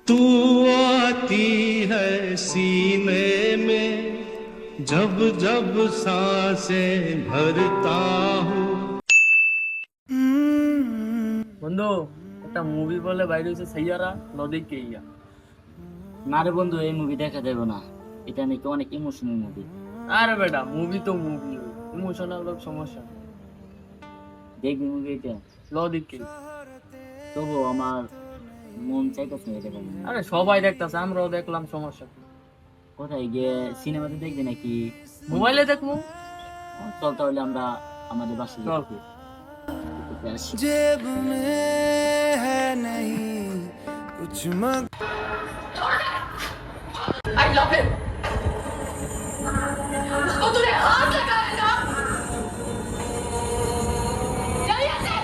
तू आती है सीने में जब जब सांसें भरता हूँ। বন্ধু, একটা মুভি বলে বাইরে হয়েছে সাইয়ারা লদিকে ইয়া। না রে বন্ধু, এই মুভি দেখা যাবে না। এটা নাকি অনেক ইমোশনাল মুভি। আরে বেটা, মুভি তো মুভি, ইমোশনাল সমস্যা দেখবি মুভি এটা? লদিকে। তবু আমার মন চাইতেছে এটা দেখবো। আরে সবাই দেখতাছে, আমরাও দেখলাম, সমস্যা কি? কোথায় গিয়ে সিনেমাতে দেখবি নাকি মোবাইলে দেখবো। চল তাহলে আমরা আমাদের বাসায় চল। দেখতে আসি। जेब में है नहीं कुछ मग I love him. उसको तूने हाथ लगाया ना? चल यहाँ से।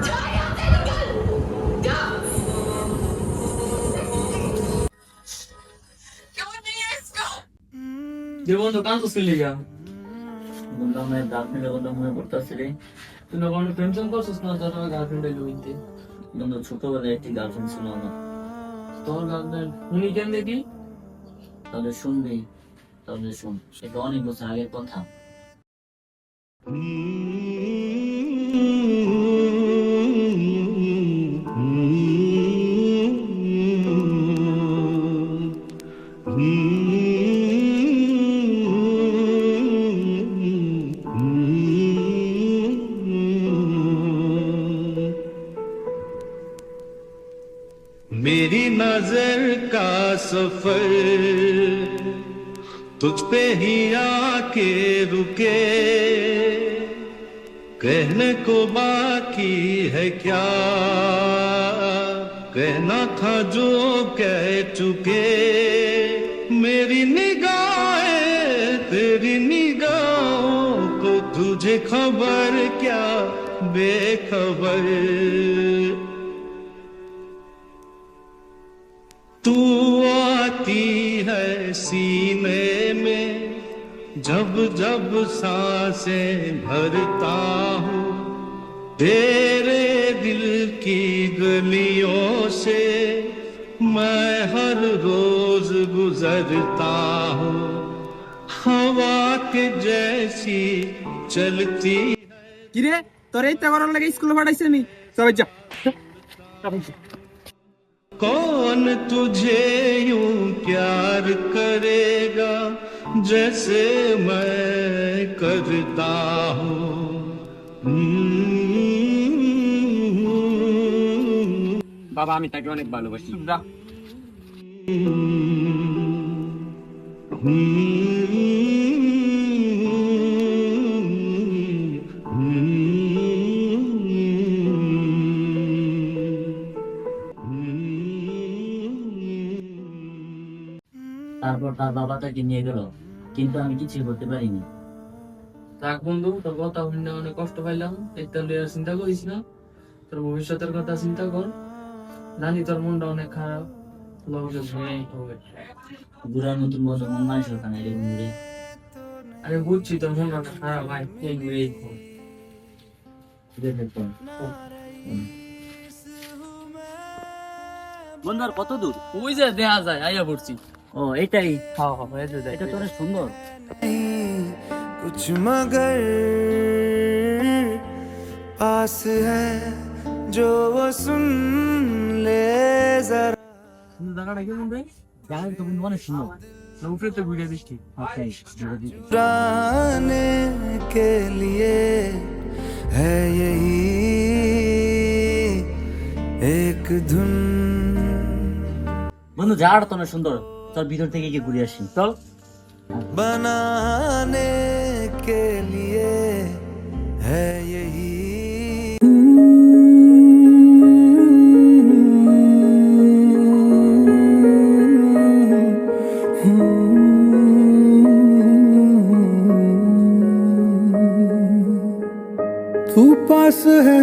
जा यहाँ से, निकल। जा। क्यों नहीं है इसका? যে বন্ধু কান তো চলে গা। বন্ধু, আমার গার্লফ্রেন্ডের কথা মনে পড়তেছে রে। তুই না কোনো টেনশন করছিস না? তোর গার্লফ্রেন্ড এলো ইনতে। বন্ধু, ছোটবেলায় একটি গার্লফ্রেন্ড ছিল আমার। তোর গার্লফ্রেন্ড উনি কেন দেখি? তাহলে শুনবি? তাহলে শুন, সেটা অনেক বছর আগের কথা। मेरी नजर का सफर तुझ पे ही आके रुके, कहने को बाकी है क्या, कहना था जो कह चुके। मेरी निगाहें तेरी निगाहों को तुझे खबर क्या, बेखबर। तू आती है सीने में जब जब सांसें भरता हूँ, तेरे दिल की गलियों से मैं हर रोज गुजरता हूँ। हवा के जैसी चलती কিরে তোর এইটা করার লাগে স্কুলে পাঠাইছে আমি সবাই যা कौन तुझे यूं प्यार करेगा जैसे मैं करता हूँ। বাবা আমি তাকে অনেক ভালোবাসি যা তারপর তার বাবা তাকে নিয়ে গেল, কিন্তু আমি কিছুই করতে পারিনি। থাক বন্ধু, তোর কথা শুনে অনেক কষ্ট পাইলাম। একটা লিয়ার চিন্তা করিস না, তোর ভবিষ্যতের কথা চিন্তা কর। জানি তোর মনটা অনেক খারাপ, লোকে ভয় হবে। বুড়ার নতুন বছর মন মানুষ ওখানে রে বন্ধু রে। আরে বুঝছি তোর মনটা অনেক খারাপ ভাই, এই ঘুরে এই ঘুর। বন্ধু, আর কত দূর? ওই যে দেখা যায়, আইয়া পড়ছি। ও এটাই? হ্যাঁ হ্যাঁ, এই যে দেখ। এটা তোর সুন্দর। कुछ मगर पास है जो वो सुन ले जरा। জায়গাটা কেমন রে? জায়গা তো বন্ধু অনেক সুন্দর। উপরে তো ঘুরে দিচ্ছি। जाने के लिए है यही एक धुन। বন্ধু, জায়গাটা তো অনেক সুন্দর। তোর ভিতর থেকে গিয়ে ঘুরে আসি চল। बनाने के लिए है यही। तू पास है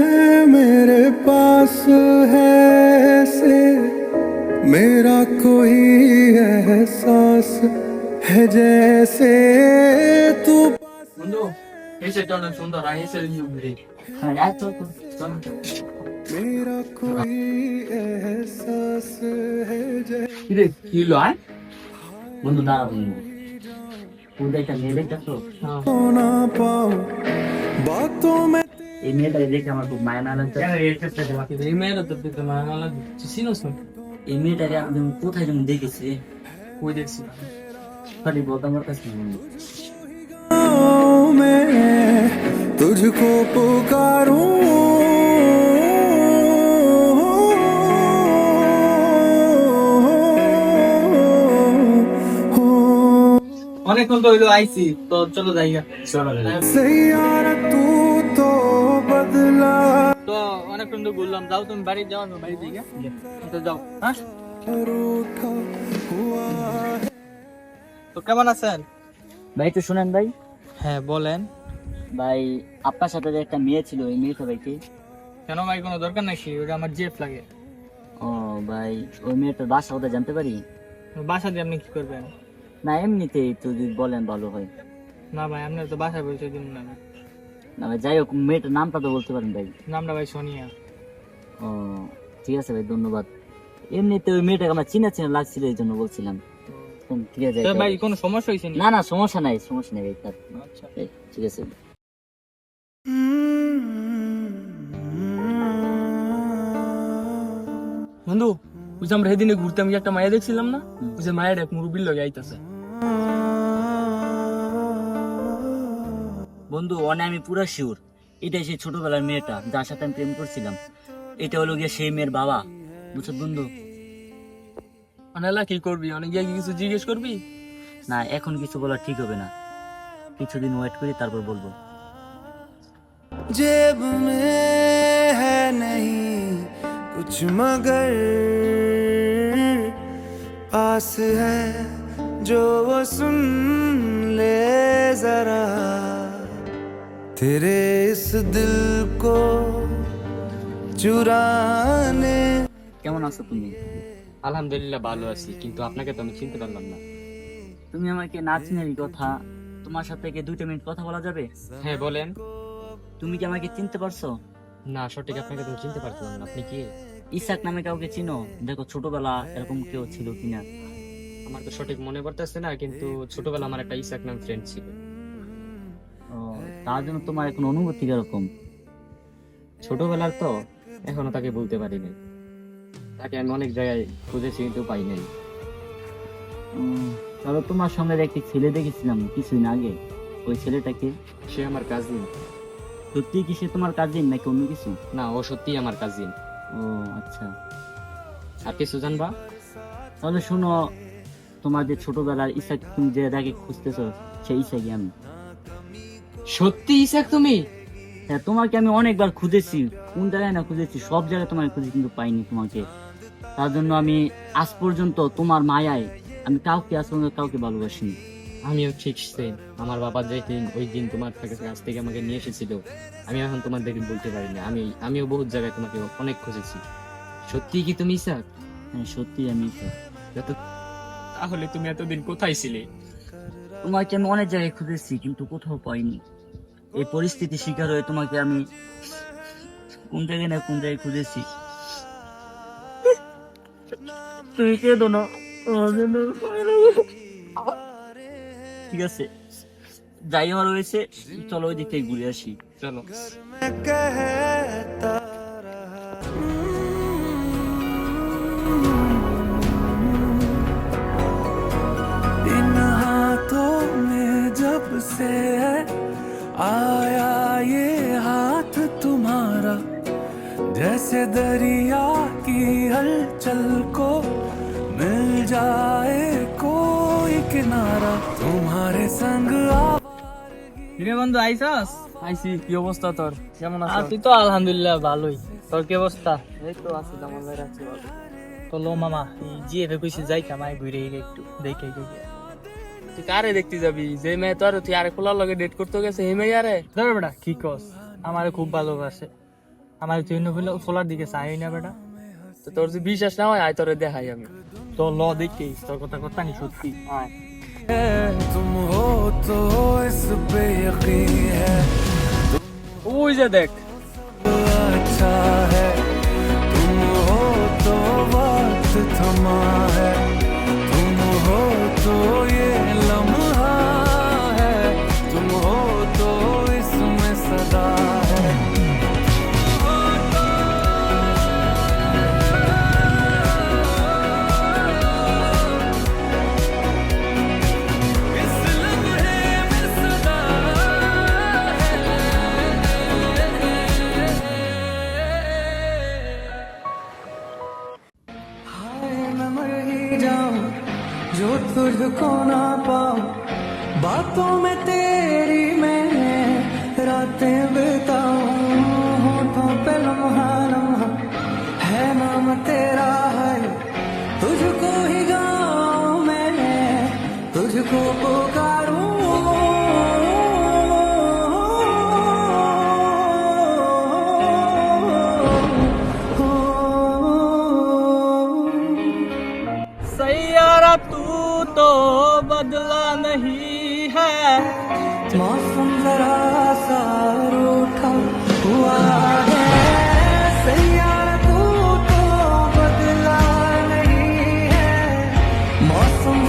मेरे पास है से मेरा कोई एहसास है जैसे तू বন্ধু, এই সেটটা অনেক সুন্দর, আর এই সেট নিয়ে ঘুরে। হ্যাঁ, চল চল। मेरा कोई एहसास है जैसे কিরে কি হলো আয় বন্ধু দাঁড়া বন্ধু তুই একটা মেয়ে দেখছো ना पाऊं बातों में এই মেয়েটা দেখে আমার খুব মায়া না লাগছে এই মেয়েরা তো দেখতে মায়া না লাগে চিনোস না এই মেয়েটাকে আমি কোথায় যেন দেখেছি কই দেখছি খালি বলতে আমার কাছে নেই বন্ধু। मैं तुझको पुकारूं অনেকক্ষণ তো হইলো আইছি তো চলো যাই গা। सैयारा तू तो बदला তো অনেকক্ষণ তো ঘুরলাম, যাও তুমি বাড়ি যাও, আমি বাড়ি যাই গা। তো যাও হ্যাঁ। रूठा हुआ তো কেমন আছেন? ভাই তো শুনেন ভাই হ্যাঁ বলেন। ভাই আপনার সাথে যে একটা মেয়ে ছিল এই মেয়েটা ভাই কি কেন ভাই, কোনো দরকার নাকি? ওটা আমার জেফ লাগে। ও ভাই ওই মেয়েটার বাসা কোথায় জানতে পারি? বাসা দিয়ে আপনি কি করবেন? না এমনিতেই তো যদি বলেন ভালো হয়। না ভাই, আপনার তো বাসা বলতে দিন না। না ভাই যাই হোক মেয়েটার নামটা তো বলতে পারেন ভাই। নামটা ভাই সোনিয়া। ও ঠিক আছে ভাই ধন্যবাদ। এমনিতে ওই মেয়েটাকে আমার চিনা চিনা লাগছিল এই জন্য বলছিলাম। ঠিক আছে তো ভাই কোনো সমস্যা হয়েছে না না সমস্যা নাই ভাই তার আচ্ছা এই, ঠিক আছে বন্ধু ওই যে আমরা সেদিনে ঘুরতাম গিয়ে একটা মায়া দেখছিলাম না, ওই যে মায়ের এক মুরব্বির লগে আইতাছে। বন্ধু অনে আমি পুরা শিওর এটাই সেই ছোটবেলার মেয়েটা যার সাথে আমি প্রেম করছিলাম। এটা হলো গিয়ে সেই মেয়ের বাবা, বুঝছো বন্ধু? অনেলা কি করবি, অনেক গিয়ে কি কিছু জিজ্ঞেস করবি? না এখন কিছু বলা ঠিক হবে না, কিছুদিন ওয়েট করি তারপর বলবো। जेब में है नहीं कुछ मगर पास है जो वो सुन ले जरा तेरे इस दिल को चुराने কেমন আছো তুমি? আলহামদুলিল্লাহ ভালো আছি, কিন্তু আপনাকে তো আমি চিনতে পারলাম না। তুমি আমাকে না চিনেরই কথা, তোমার সাথে কি 2 মিনিট কথা বলা যাবে? হ্যাঁ বলেন। তুমি কি আমাকে চিনতে পারছো? না সঠিক আপনাকে তো চিনতে পারছিলাম না, আপনি কি? ইসাক নামে কাউকে চিনো? দেখো ছোটবেলা এরকম কেউ ছিল কিনা। আমার তো সঠিক মনে পড়তেছে না, কিন্তু ছোটবেলা আমার একটা ইসাক নাম ফ্রেন্ড ছিল। ও তার জন্য তোমার এখন অনুভূতি কিরকম? ছোটবেলার তো, এখনো তাকে বলতে পারিনি। তাকে আমি অনেক জায়গায় খুঁজেছি কিন্তু পাই নাই। তবে তোমার সঙ্গে একটি ছেলে দেখেছিলাম কিছুদিন আগে, ওই ছেলেটাকে সে আমার কাজিন। সত্যি কি সে তোমার কাজিন নাকি অন্য কিছু? না ও সত্যি আমার কাজিন। ও আচ্ছা আর কিছু জানবা? তাহলে শোনো, তোমার যে ছোটবেলার ইসাক তুমি যে যাকে খুঁজতেছো সেই ইসাকি আমি। সত্যি ইসাক তুমি? হ্যাঁ তোমাকে আমি অনেকবার খুঁজেছি, কোন জায়গায় না খুঁজেছি, সব জায়গায় তোমাকে খুঁজে কিন্তু পাইনি তোমাকে। তার জন্য আমি আজ পর্যন্ত তোমার মায়ায় আমি কাউকে আজ পর্যন্ত কাউকে ভালোবাসিনি। আমিও ঠিক সেম। আমার বাবা যে ওই দিন তোমার কাছ থেকে আমাকে নিয়ে এসেছিল, আমি এখন তোমার দেখে বলতে পারিনি। আমিও বহুত জায়গায় তোমাকে অনেক খুঁজেছি। সত্যি কি তুমি ইসাক? হ্যাঁ সত্যি আমি ইসাক। তাহলে তুমি এতদিন কোথায় ছিলে? তোমাকে আমি অনেক জায়গায় খুঁজেছি কিন্তু কোথাও পাইনি। এই পরিস্থিতি শিকার হয়ে তোমাকে আমি কোন জায়গায় না কোন জায়গায় খুঁজেছি। তুমি কেঁদো না, ঠিক আছে যাই আমার হয়েছে, চলো ওই দিক থেকে ঘুরে আসি। চলো। कहता इन हाथों में जब से है आया ये हाथ तुम्हारा, जैसे दरिया की हलचल को मिल जाए कोई किनारा तुम्हारे संग কিরে বন্ধু আইছস? আইসি। কি অবস্থা তোর, কেমন আছো? তুই তো আলহামদুলিল্লাহ ভালোই। তোর কি অবস্থা? এই তো আছি, তেমন ভাই রাখছি ভালো। তো লো মামা এই জিএফে কইছি যাই কামাই ঘুরে এলে একটু দেখে দেখে। তুই কারে দেখতে যাবি? যে মেয়ে তোর তুই আরে খোলার লগে ডেট করতে গেছে এই মেয়ে আরে? ধর বেটা কি কস, আমারে খুব ভালোবাসে, আমার তুই ফোলার দিকে চাই না বেটা। তো তোর যে বিশ্বাস না হয় আয় তোরে দেখাই আমি। তো ল দেখি তোর কথা কথা নি সত্যি আয়। तुम हो तो इस पे यकीन है, ওই যে দেখ। अच्छा है तुम हो तो जो तुझको ना पाऊं बातों में तेरी मैं रातें बिताऊं होठों पे लम्हा लम्हा है नाम तेरा है तुझको ही गाऊं मैं तुझको पुकारूं सैयारा तू तो बदला नहीं है मौसम जरा सा रूठा हुआ है सैयारा तू तो बदला नहीं है मौसम